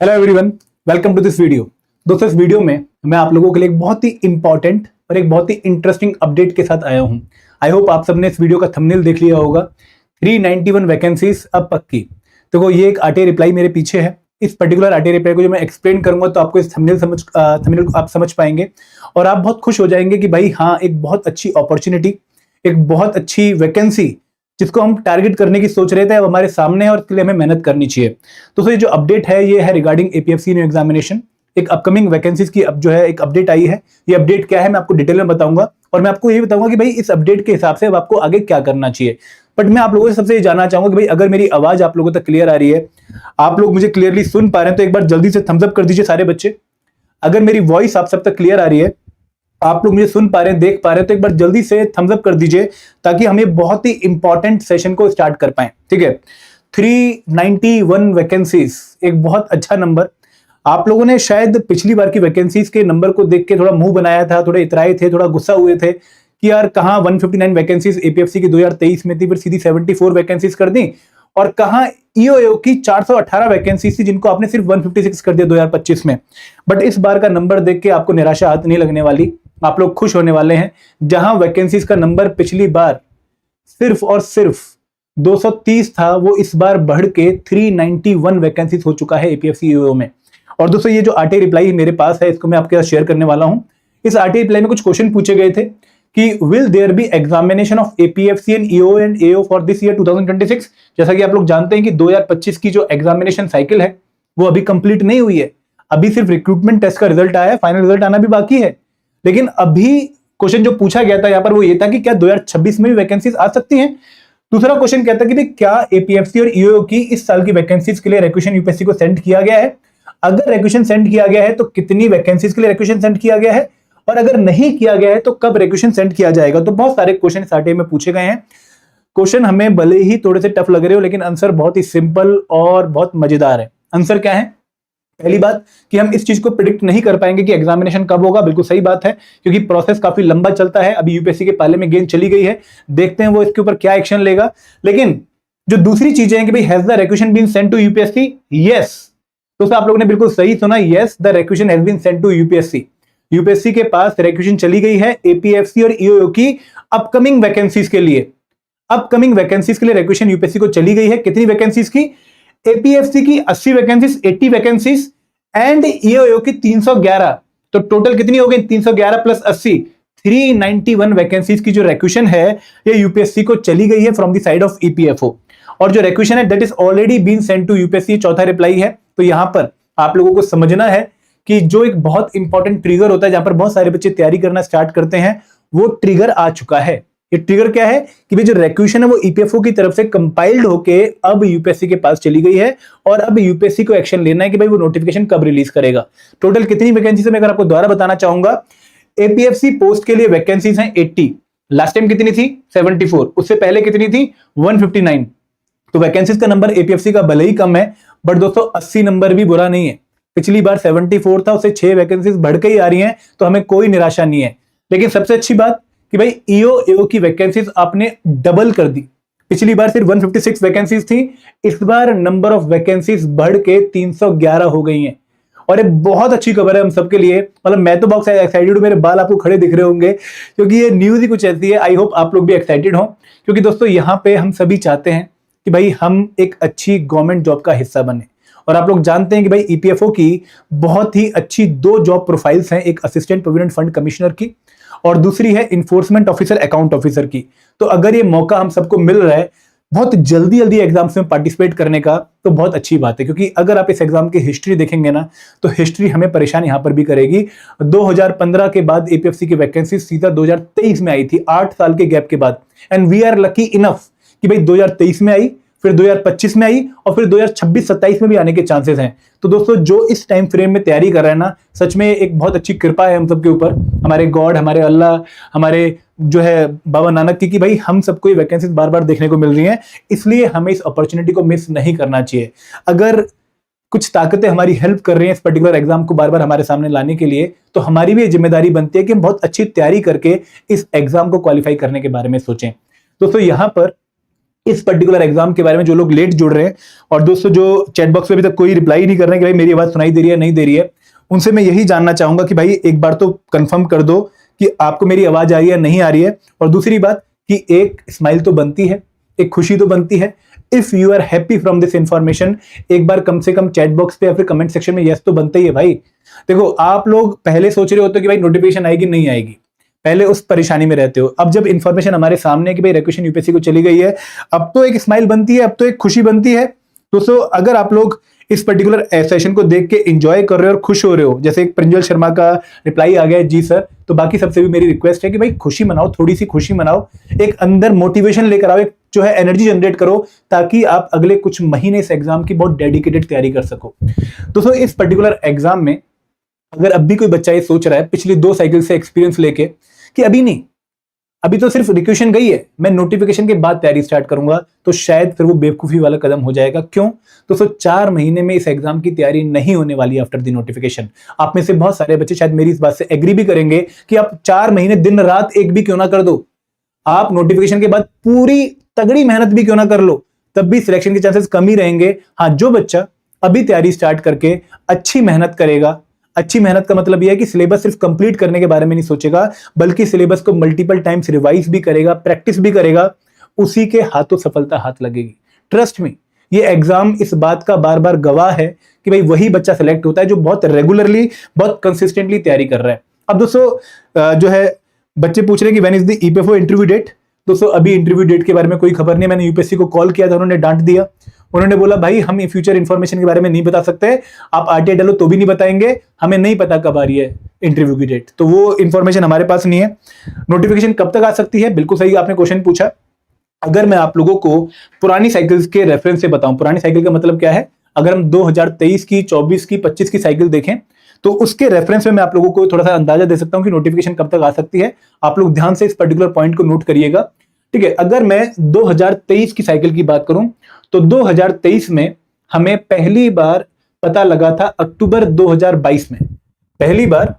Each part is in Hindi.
Hello everyone, welcome to this video. दोस्तों, इस वीडियो में मैं आप लोगों के लिए एक बहुत ही इंपॉर्टेंट और एक बहुत ही इंटरेस्टिंग अपडेट के साथ आया हूं। आई होप आप सबने इस वीडियो का थंबनेल देख लिया होगा। 391 वैकेंसीज अब पक्की। देखो, ये एक आरटीआई रिप्लाई मेरे पीछे है। इस पर्टिकुलर आरटीआई रिप्लाई को जो मैं एक्सप्लेन करूंगा तो आपको इस थंबनेल को आप समझ पाएंगे और आप बहुत खुश हो जाएंगे कि भाई हाँ, एक बहुत अच्छी अपॉर्चुनिटी, एक बहुत अच्छी वैकेंसी जिसको हम टारगेट करने की सोच रहे थे, अब हमारे सामने है और इसके लिए हमें मेहनत करनी चाहिए। तो ये जो अपडेट है ये है रिगार्डिंग एपीएफसी न्यू एग्जामिनेशन। एक अपकमिंग वैकेंसीज की अब जो है एक अपडेट आई है। ये अपडेट क्या है मैं आपको डिटेल में बताऊंगा और मैं आपको ये बताऊंगा कि भाई इस अपडेट के हिसाब से अब आपको आगे क्या करना चाहिए। बट मैं आप लोगों से सबसे ये जानना चाहूंगा कि भाई अगर मेरी आवाज आप लोगों तक क्लियर आ रही है, आप लोग मुझे क्लियरली सुन पा रहे हैं, तो एक बार जल्दी से थम्स अप कर दीजिए सारे बच्चे। अगर मेरी वॉइस आप सब तक क्लियर आ रही है, आप लोग मुझे सुन पा रहे हैं, देख पा रहे हैं, तो एक बार जल्दी से थम्स अप कर दीजिए ताकि हम ये बहुत ही इंपॉर्टेंट सेशन को स्टार्ट कर पाए। ठीक है, 391 वैकेंसीज एक बहुत अच्छा नंबर। आप लोगों ने शायद पिछली बार की वैकेंसीज के नंबर को देख के थोड़ा मुंह बनाया था, थोड़े इतराए थे, थोड़ा गुस्सा हुए थे कि यार कहां 159 वैकेंसीज एपीएफसी की 2023 में थी, फिर सीधी 74 वैकेंसीज कर दी, और कहां ईओ की 418 वैकेंसी थी जिनको आपने सिर्फ 156 कर दिया 2025 में। बट इस बार का नंबर देख के आपको निराशा हाथ नहीं लगने वाली, आप लोग खुश होने वाले हैं। जहां वैकेंसीज का नंबर पिछली बार सिर्फ और सिर्फ 230 था, वो इस बार बढ़ के 391 वैकेंसीज हो चुका है एपीएफसी ईओ में। और दोस्तों, ये जो आरटीआई रिप्लाई मेरे पास है, इसको मैं आपके साथ शेयर करने वाला हूं। इस आरटीआई रिप्लाई में कुछ क्वेश्चन पूछे गए थे कि will there be examination of APFC and AO for this year 2026। जैसा कि आप लोग जानते हैं कि 2025 की जो एग्जामिनेशन साइकिल है वो अभी कंप्लीट नहीं हुई है। अभी सिर्फ रिक्रूटमेंट टेस्ट का रिजल्ट आया है, फाइनल रिजल्ट आना भी बाकी है। लेकिन अभी क्वेश्चन जो पूछा गया था यहां पर वो ये था कि क्या 2026 में भी वैकेंसीज आ सकती हैं। दूसरा क्वेश्चन कहता है कि क्या एपीएफसी और ईओ की इस साल की वैकेंसीज के लिए रिक्वेशन यूपीएससी को सेंड किया गया है। अगर रिक्वेशन सेंड किया गया है तो कितनी वैकेंसीज के लिए रिक्वेशन सेंड किया गया है, और अगर नहीं किया गया है तो कब रिक्वेशन सेंड किया जाएगा। तो बहुत सारे क्वेश्चन इस आरटीआई में पूछे गए हैं। क्वेश्चन हमें भले ही थोड़े से टफ लग रहे हो, लेकिन आंसर बहुत ही सिंपल और बहुत मजेदार है। आंसर क्या है? पहली बात कि हम इस चीज को प्रिडिक्ट नहीं कर पाएंगे कि एग्जामिनेशन कब होगा। बिल्कुल सही बात है, क्योंकि प्रोसेस काफी लंबा चलता है। अभी यूपीएससी के पाले में गेंद चली गई है, देखते हैं वो इसके ऊपर क्या एक्शन लेगा। लेकिन जो दूसरी चीजें हैं कि भाई has the requisition been sent to UPSC. Yes दोस्तों, आप लोगों ने बिल्कुल सही सुना। Yes, the requisition has been sent to UPSC. UPSC के पास रिक्वेशन चली गई है एपीएफसी और ईओ की अपकमिंग वैकेंसीज के लिए। अपकमिंग वैकेंसीज के लिए रिक्वेशन यूपीएससी को चली गई है। कितनी वैकेंसीज की? एपीएफसी की 80 वैकेंसीज, 80 वैकेंसीज, एंड ईओ की 311। तो टोटल कितनी हो गई? 311 प्लस 80, 391 वैकेंसीज की जो रिक्वेशन है ये यूपीएससी को चली गई है from the side of EPFO. और जो रिक्वेशन है that is already been sent to UPSC. चौथा रिप्लाई है। तो यहां पर आप लोगों को समझना है कि जो एक बहुत इंपॉर्टेंट ट्रिगर होता है जहां पर बहुत सारे बच्चे तैयारी करना स्टार्ट करते हैं, वो ट्रिगर आ चुका है। ये ट्रिगर क्या है कि भाई जो रिक्वेशन है वो ईपीएफओ की तरफ से कंपाइल्ड होके अब यूपीएससी के पास चली गई है, और अब यूपीएससी को एक्शन लेना है कि भाई वो नोटिफिकेशन कब रिलीज करेगा। टोटल कितनी वैकेंसी है मैं अगर आपको दोबारा बताना चाहूंगा। एपीएफसी पोस्ट के लिए वैकेंसीज हैं 80। लास्ट टाइम कितनी थी? 74। उससे पहले कितनी थी? 159। तो वैकेंसीज का नंबर एपीएफसी का भले ही कम है, बट दोस्तों 80 नंबर भी बुरा नहीं है। पिछली बार 74 था, उससे 6 वैकेंसीज बढ़ के ही आ रही हैं, तो हमें कोई निराशा नहीं है। लेकिन सबसे अच्छी बात कि भाई ईओ की वैकेंसीज आपने डबल कर दी। पिछली बार सिर्फ 156 वैकेंसीज थी, इस बार नंबर ऑफ वैकेंसीज बढ़ के 311 हो गई हैं। और ये बहुत अच्छी खबर है हम सबके लिए। मतलब मैं तो बहुत एक्साइटेड हूं, मेरे बाल आपको खड़े दिख रहे होंगे, क्योंकि ये न्यूज ही कुछ ऐसी है। आई होप आप लोग भी एक्साइटेड हो, क्योंकि दोस्तों यहां पे हम सभी चाहते हैं कि भाई हम एक अच्छी गवर्नमेंट जॉब का हिस्सा बने। और आप लोग जानते हैं कि भाई ईपीएफओ की बहुत ही अच्छी 2 जॉब प्रोफाइल्स हैं, एक असिस्टेंट प्रोविडेंट फंड कमिश्नर की और दूसरी है इन्फोर्समेंट ऑफिसर अकाउंट ऑफिसर की। तो अगर ये मौका हम सबको मिल रहा है बहुत जल्दी जल्दी एग्जाम्स में पार्टिसिपेट करने का, तो बहुत अच्छी बात है। क्योंकि अगर आप इस एग्जाम की हिस्ट्री देखेंगे ना, तो हिस्ट्री हमें परेशान यहां पर भी करेगी। 2015 के बाद एपीएफसी की वैकेंसी सीधा 2023 में आई थी, 8 साल के गैप के बाद। And we are lucky enough कि भाई 2023 में आई, फिर 2025 में आई, और फिर 2026-27 में भी आने के चांसेस हैं। तो दोस्तों जो इस टाइम फ्रेम में तैयारी कर रहे हैं ना, सच में एक बहुत अच्छी कृपा है हम सबके ऊपर, हमारे गॉड, हमारे अल्लाह, हमारे जो है बाबा नानक की, कि भाई हम सबको ये वैकेंसीज बार बार देखने को मिल रही हैं। इसलिए हमें इस अपॉर्चुनिटी को मिस नहीं करना चाहिए। अगर कुछ ताकतें हमारी हेल्प कर रही हैं इस पर्टिकुलर एग्जाम को बार बार हमारे सामने लाने के लिए, तो हमारी भी ये जिम्मेदारी बनती है कि हम बहुत अच्छी तैयारी करके इस एग्जाम को क्वालिफाई करने के बारे में सोचें। दोस्तों यहां पर इस पर्टिकुलर एग्जाम के बारे में जो लोग लेट जुड़ रहे हैं, और दोस्तों जो चैट बॉक्स में अभी तक कोई रिप्लाई नहीं कर रहे हैं कि भाई मेरी आवाज सुनाई दे रही है नहीं दे रही है, उनसे मैं यही जानना चाहूंगा कि भाई एक बार तो कंफर्म कर दो कि आपको मेरी आवाज आ रही है नहीं आ रही है। और दूसरी बात कि एक स्माइल तो बनती है, एक खुशी तो बनती है। If you are happy from this information, एक बार कम से कम चैट बॉक्स पे या फिर कमेंट सेक्शन में यस तो बनता ही है भाई। देखो आप लोग पहले सोच रहे होते हो कि भाई नोटिफिकेशन आएगी नहीं आएगी, पहले उस परेशानी में रहते हो। अब जब इंफॉर्मेशन हमारे सामने है कि भाई रिक्वेशन यूपीएससी को चली गई है, अब तो एक स्माइल बनती है, अब तो एक खुशी बनती है। दोस्तों अगर आप लोग इस पर्टिकुलर सेशन को देख के एंजॉय कर रहे हो और खुश हो रहे हो, जैसे एक प्रिंजल शर्मा का रिप्लाई आ गया जी सर, तो बाकी सबसे भी मेरी रिक्वेस्ट है कि भाई खुशी मनाओ, थोड़ी सी खुशी मनाओ, एक अंदर मोटिवेशन लेकर आओ, एक जो है एनर्जी जनरेट करो, ताकि आप अगले कुछ महीने इस एग्जाम की बहुत डेडिकेटेड तैयारी कर सको। दोस्तों इस पर्टिकुलर एग्जाम में अगर अब भी कोई बच्चा ये सोच रहा है पिछली 2 साइकिल से एक्सपीरियंस लेके कि अभी नहीं, अभी तो सिर्फ रिक्वेशन गई है, मैं नोटिफिकेशन के बाद तैयारी स्टार्ट करूंगा, तो शायद फिर वो बेवकूफी वाला कदम हो जाएगा। क्यों दोस्तों? 4 महीने में इस एग्जाम की तैयारी नहीं होने वाली आफ्टर द नोटिफिकेशन। आप में से बहुत सारे बच्चे शायद मेरी इस बात से एग्री भी करेंगे कि आप 4 महीने दिन रात एक भी क्यों ना कर दो, आप नोटिफिकेशन के बाद पूरी तगड़ी मेहनत भी क्यों ना कर लो, तब भी सिलेक्शन के चांसेस कम ही रहेंगे। हाँ, जो बच्चा अभी तैयारी स्टार्ट करके अच्छी मेहनत करेगा, अच्छी मेहनत का मतलब यह है कि सिलेबस सिर्फ कंप्लीट करने के बारे में नहीं सोचेगा, बल्कि सिलेबस को मल्टीपल टाइम्स रिवाइज भी करेगा, प्रैक्टिस भी करेगा, उसी के हाथों सफलता हाथ लगेगी। ट्रस्ट मी, ये एग्जाम इस बात का बार बार गवाह है कि भाई वही बच्चा सिलेक्ट होता है जो बहुत रेगुलरली, बहुत कंसिस्टेंटली तैयारी कर रहा है। अब दोस्तों जो है बच्चे पूछ रहे हैं कि when is the EPFO interview date. दोस्तों अभी इंटरव्यू डेट के बारे में कोई खबर नहीं। मैंने यूपीएससी को कॉल किया था, उन्होंने डांट दिया। उन्होंने बोला भाई हम फ्यूचर इंफॉर्मेशन के बारे में नहीं बता सकते, आप आरटीआई डालो तो भी नहीं बताएंगे, हमें नहीं पता कब आ रही है इंटरव्यू की डेट, तो वो इंफॉर्मेशन हमारे पास नहीं है। नोटिफिकेशन कब तक आ सकती है, बिल्कुल सही आपने क्वेश्चन पूछा। अगर मैं आप लोगों को पुरानी साइकिल्स के रेफरेंस से बताऊं, पुरानी साइकिल का मतलब क्या है, अगर हम 2023 की, 24 की, 25 की साइकिल देखें तो उसके रेफरेंस में मैं आप लोगों को थोड़ा सा अंदाजा दे सकता हूं कि नोटिफिकेशन कब तक आ सकती है। आप लोग ध्यान से इस पर्टिकुलर पॉइंट को नोट करिएगा, ठीक है। अगर मैं 2023 की साइकिल की बात करूं तो 2023 में हमें पहली बार पता लगा था अक्टूबर 2022 में, पहली बार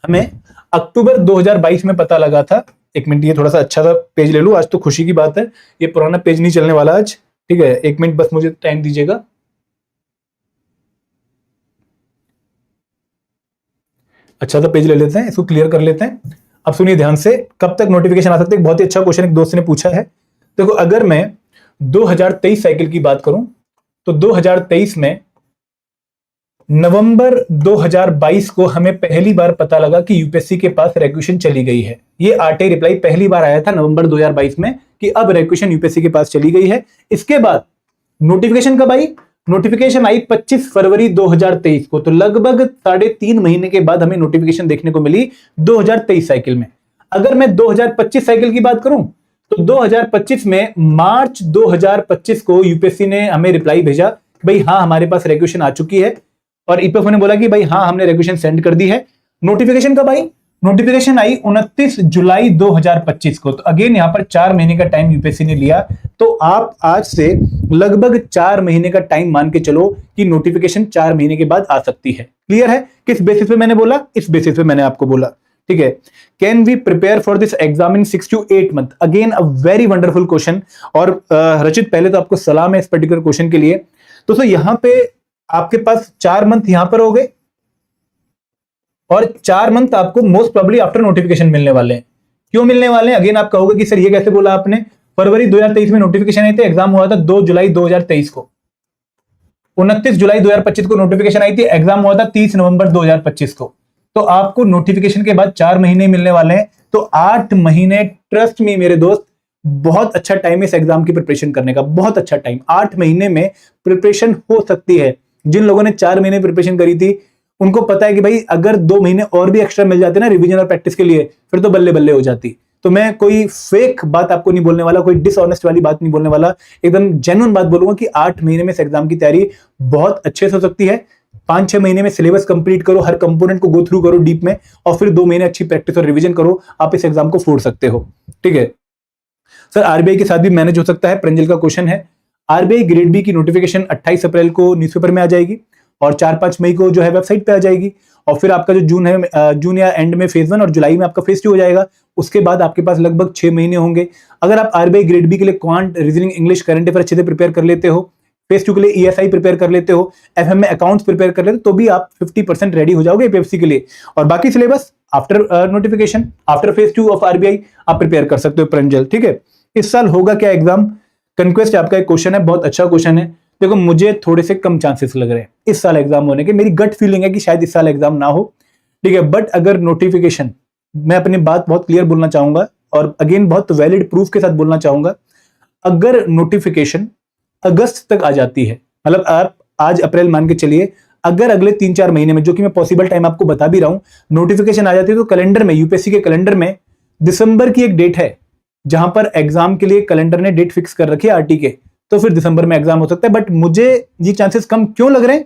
हमें अक्टूबर 2022 में पता लगा था। एक मिनट, ये थोड़ा सा अच्छा सा पेज ले लूं, आज तो खुशी की बात है, ये पुराना पेज नहीं चलने वाला आज, ठीक है। एक मिनट बस मुझे टाइम दीजिएगा। अच्छा सा पेज ले लेते हैं, इसको क्लियर कर लेते हैं। अब सुनिए ध्यान से, कब तक नोटिफिकेशन आ सकते हैं, बहुत ही अच्छा क्वेश्चन एक दोस्त ने पूछा है। देखो अगर मैं 2023 साइकिल की बात करूं तो 2023 में नवंबर 2022 को हमें पहली बार पता लगा कि यूपीएससी के पास रेक्वेशन चली गई है। ये आरटीआई रिप्लाई पहली बार आया था नवंबर 2022 में कि अब रेक्वेशन यूपीएससी के पास चली गई है। इसके बाद नोटिफिकेशन कब आई? नोटिफिकेशन आई 25 फरवरी 2023 को, तो लगभग 3.5 महीने के बाद हमें नोटिफिकेशन देखने को मिली 2023 साइकिल में। अगर मैं 2025 साइकिल की बात करूं तो 2025 में मार्च 2025 को यूपीएससी ने हमें रिप्लाई भेजा भाई हाँ हमारे पास रेक्वेशन आ चुकी है, और ईपीएफओ ने बोला कि भाई हाँ हमने रेक्वेशन सेंड कर दी है। नोटिफिकेशन कब आई? नोटिफिकेशन आई 29 जुलाई 2025 को। तो अगेन यहां पर 4 महीने का टाइम यूपीएससी ने लिया, तो आप आज से लगभग 4 महीने का टाइम मान के चलो कि नोटिफिकेशन 4 महीने के बाद आ सकती है। क्लियर है? किस बेसिस पे मैंने बोला? इस बेसिस पे मैंने आपको बोला, ठीक है। Can we prepare for this exam in 6 to 8 month? Again a very wonderful question. और रचित पहले तो आपको सलाम है इस पर्टिकुलर क्वेश्चन के लिए। दोस्तों यहां पे आपके पास 4 मंथ यहां पर हो गए, और 4 मंथ आपको मोस्ट प्रोबेबली आफ्टर नोटिफिकेशन मिलने वाले हैं। क्यों मिलने वाले हैं? अगेन आप कहोगे कि सर ये कैसे बोला आपने? फरवरी 2023 में नोटिफिकेशन आई थी, एग्जाम हुआ था 2 जुलाई 2023 को, 29 जुलाई 2025 को नोटिफिकेशन आई थी, एग्जाम हुआ था 30 नवंबर 2025 को। तो आपको नोटिफिकेशन के बाद 4 महीने मिलने वाले हैं, तो 8 महीने, ट्रस्ट मी मेरे दोस्त, बहुत अच्छा टाइम है इस एग्जाम की प्रिपरेशन करने का, बहुत अच्छा टाइम। 8 महीने में प्रिपरेशन हो सकती है। जिन लोगों ने 4 महीने प्रिपरेशन करी थी उनको पता है कि भाई अगर 2 महीने और भी एक्स्ट्रा मिल जाते ना रिवीजन और प्रैक्टिस के लिए, फिर तो बल्ले बल्ले हो जाती। तो मैं कोई फेक बात आपको नहीं बोलने वाला, कोई डिसऑनेस्ट वाली बात नहीं बोलने वाला, एकदम जेन्युइन बात बोलूंगा कि 8 महीने में इस एग्जाम की तैयारी बहुत अच्छे से हो सकती है। 5-6 महीने में सिलेबस कंप्लीट करो, हर कंपोनेंट को गो थ्रू करो डीप में, और फिर 2 महीने अच्छी प्रैक्टिस और रिवीजन करो, आप इस एग्जाम को फोड़ सकते हो, ठीक है। सर आरबीआई के साथ भी मैनेज हो सकता है, प्रिंजल का क्वेश्चन है। आरबीआई ग्रेड बी की नोटिफिकेशन 28 अप्रैल को न्यूज़पेपर में आ जाएगी। और 4-5 मई को जो है वेबसाइट पे आ जाएगी। और फिर आपका जो जून है, जून या एंड में फेज 1 और जुलाई में आपका फेज 2 हो जाएगा। उसके बाद आपके पास लगभग 6 महीने होंगे। अगर आप आरबीआई ग्रेड बी के लिए quant, reasoning, English, current affair अच्छे से प्रिपेयर कर लेते हो, फेज 2 के लिए ईएसआई प्रिपेयर कर लेते हो, एफएम में अकाउंट्स प्रिपेयर कर लेते हो, तो भी आप 50% रेडी हो जाओगे एपीएफसी के लिए। और बाकी syllabus after notification, after phase 2 of RBI आप प्रिपेयर कर सकते हो प्रंजल, ठीक है। इस साल होगा क्या एग्जाम? कंक्वेस्ट आपका एक क्वेश्चन है, बहुत अच्छा क्वेश्चन है। देखो मुझे थोड़े से कम चांसेस लग रहे हैं इस साल एग्जाम होने के। मेरी गट फीलिंग है कि शायद इस साल एग्जाम ना हो, ठीक है। बट अगर नोटिफिकेशन, मैं अपनी बात बहुत क्लियर बोलना चाहूंगा और अगेन बहुत वैलिड प्रूफ के साथ बोलना चाहूंगा, अगर नोटिफिकेशन अगस्त तक आ जाती है, मतलब आप आज अप्रैल मान के चलिए, अगर अगले 3-4 महीने में, जो कि मैं पॉसिबल टाइम आपको बता भी रहा हूं, नोटिफिकेशन आ जाती है, तो कैलेंडर में, यूपीएससी के कैलेंडर में दिसंबर की एक डेट है जहां पर एग्जाम के लिए कैलेंडर ने डेट फिक्स कर रखी है आरटी के, तो फिर दिसंबर में एग्जाम हो सकता है। बट मुझे ये चांसेस कम क्यों लग रहे हैं?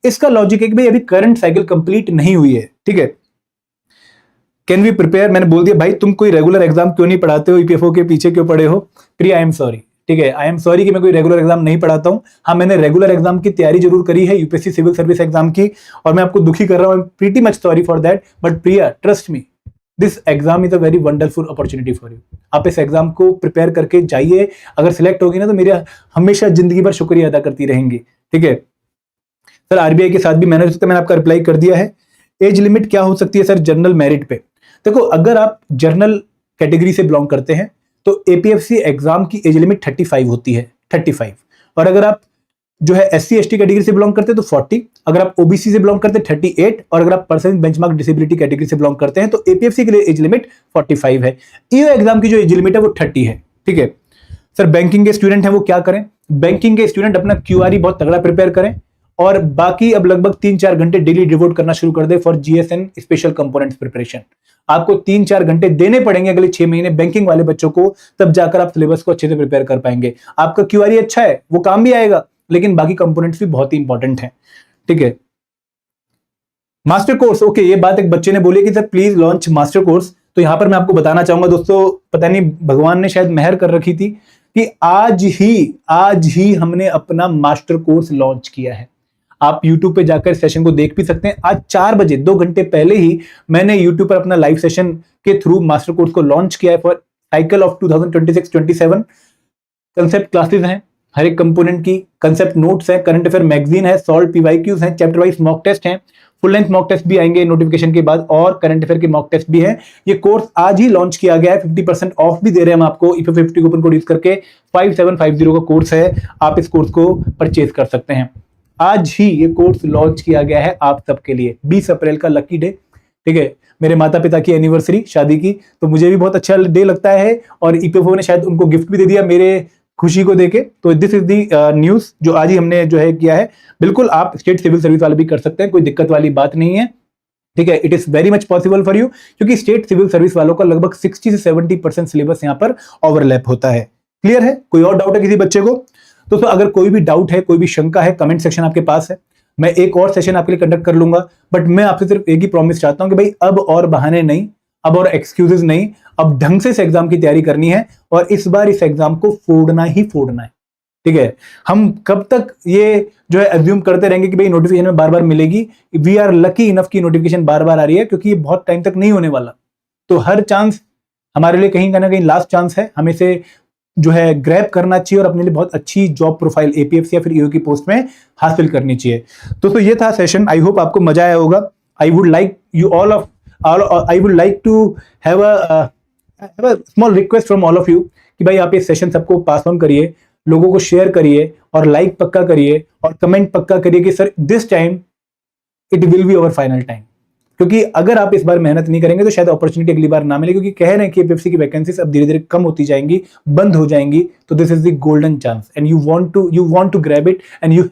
इसका लॉजिक है कि भाई अभी करंट साइकिल कंप्लीट नहीं हुई है, ठीक है। कैन वी प्रिपेयर, मैंने बोल दिया भाई तुम कोई रेगुलर एग्जाम क्यों नहीं पढ़ाते हो, ईपीएफओ के पीछे क्यों पड़े हो? प्रिया आई एम सॉरी, ठीक है, आई एम सॉरी कि मैं कोई रेगुलर एग्जाम नहीं पढ़ाता हूं। हाँ, मैंने रेगुलर एग्जाम की तैयारी जरूर करी है, यूपीएससी सिविल सर्विस एग्जाम की, और मैं आपको दुखी कर रहा हूं, pretty much sorry for that. But Priya, trust me, this exam is a very wonderful opportunity for you. आप इस एग्जाम को प्रिपेयर करके जाइए, अगर सिलेक्ट होगी ना तो मेरा हमेशा जिंदगी भर शुक्रिया अदा करती रहेंगी, ठीक है। सर आरबीआई के साथ भी मैंने आपका रिप्लाई कर दिया है। एज लिमिट क्या हो सकती है सर जनरल मेरिट पे? देखो अगर आप जर्नल कैटेगरी से बिलोंग करते हैं तो एपीएफसी एग्जाम की एज लिमिट 35 होती है, 35। और अगर आप जो है एससी एसटी कैटेगरी से बिलोंग करते हैं तो 40, अगर आप ओबीसी से बिलोंग करते हैं 38, और अगर आप पर्सन बेंचमार्क डिसेबिलिटी कैटेगरी से बिलोंग करते हैं तो एपीएफसी के लिए एज लिमिट 45 है। ईओ एग्जाम की जो एज लिमिट है वो 30 है, ठीक है। सर बैंकिंग के स्टूडेंट हैं वो क्या करें? बैंकिंग के स्टूडेंट अपना क्यूआरई बहुत तगड़ा प्रिपेयर करें, और बाकी अब लगभग 3-4 घंटे डेली डिवोट करना शुरू कर दे for GSN special components preparation. आपको 3-4 घंटे देने पड़ेंगे अगले 6 महीने बैंकिंग वाले बच्चों को, तब जाकर आप सिलेबस को अच्छे से प्रिपेयर कर पाएंगे। आपका क्यूआरई अच्छा है, वो काम भी आएगा, लेकिन बाकी कंपोनेंट्स भी बहुत ही इंपॉर्टेंट हैं, ठीक है। मास्टर कोर्स, ओके, ये बात एक बच्चे ने बोली कि sir please launch master course. तो यहां पर मैं आपको बताना चाहूंगा दोस्तों, पता नहीं भगवान ने शायद मेहर कर रखी थी कि आज ही हमने अपना मास्टर कोर्स लॉन्च किया है। आप YouTube पे जाकर सेशन को देख भी सकते हैं। आज 4 बजे 2 घंटे पहले ही मैंने YouTube पर अपना लाइव सेशन के थ्रू मास्टर कोर्स को लॉन्च किया है for cycle of 2026-27। Concept classes हैं हर एक कंपोनेंट की, कंसेप्ट नोट्स है, करंट अफेयर मैगजीन है, सॉल्व पीवाईक्यूज हैं, चैप्टर वाइज मॉक टेस्ट हैं, फुल लेंथ मॉक टेस्ट भी आएंगे नोटिफिकेशन के बाद, और करंट अफेयर के मॉक टेस्ट भी हैं। ये कोर्स आज ही लॉन्च किया गया है, 50% ऑफ भी दे रहे हैं हम आपको, इफ 50 कूपन कोड यूज करके। 5750 का कोर्स है, आप इस कोर्स को परचेज कर सकते हैं। आज ही ये कोर्स लॉन्च किया गया है आप सबके लिए, 20 अप्रैल का लकी डे, ठीक है। मेरे माता पिता की एनिवर्सरी शादी की, तो मुझे भी बहुत अच्छा डे लगता है, और ईपीएफओ ने शायद उनको गिफ्ट भी दे दिया मेरे खुशी को देके। तो दिस इज दी न्यूज जो आज ही हमने जो है किया है। बिल्कुल आप स्टेट सिविल सर्विस वाले भी कर सकते हैं, कोई दिक्कत वाली बात नहीं है, ठीक है। It is very much possible for you, क्योंकि स्टेट सिविल सर्विस वालों का लगभग 60 से 70% सिलेबस यहाँ पर ओवरलैप होता है। क्लियर है? कोई और डाउट है किसी बच्चे को? दोस्तों अगर कोई भी डाउट है, कोई भी शंका है, कमेंट सेक्शन आपके पास है। मैं एक और सेशन आपके लिए कंडक्ट कर लूंगा, बट मैं आपसे सिर्फ एक ही प्रॉमिस चाहता हूं कि भाई अब और बहाने नहीं, अब और एक्सक्यूजेस नहीं, अब ढंग से इस एग्जाम की तैयारी करनी है, और इस बार इस एग्जाम को फोड़ना ही फोड़ना है, ठीक है। हम कब तक ये जो है एज्यूम करते रहेंगे कि भाई नोटिफिकेशन में बार बार मिलेगी? वी आर लकी इनफ की नोटिफिकेशन बार बार आ रही है, क्योंकि ये बहुत टाइम तक नहीं होने वाला। तो हर चांस हमारे लिए कहीं ना कहीं लास्ट चांस है, हमें से जो है ग्रैब करना चाहिए और अपने लिए बहुत अच्छी जॉब प्रोफाइल एपीएफसी या फिर ईओ की पोस्ट में हासिल करनी चाहिए। तो ये था सेशन, आई होप आपको मजा आया होगा। I would like you all of I would like to have a small request from all of you कि भाई आप ये सेशन सबको पास ऑन करिए, लोगों को शेयर करिए, और लाइक पक्का करिए, और कमेंट पक्का करिए कि sir this time it will be our final time. क्योंकि अगर आप इस बार मेहनत नहीं करेंगे तो शायद अपॉर्चुनिटी अगली बार ना मिले, क्योंकि कह रहे हैं कि एपीएफसी की वैकेंसीज अब धीरे धीरे कम होती जाएंगी, बंद हो जाएंगी। तो this is the golden chance, and you want to grab it, and you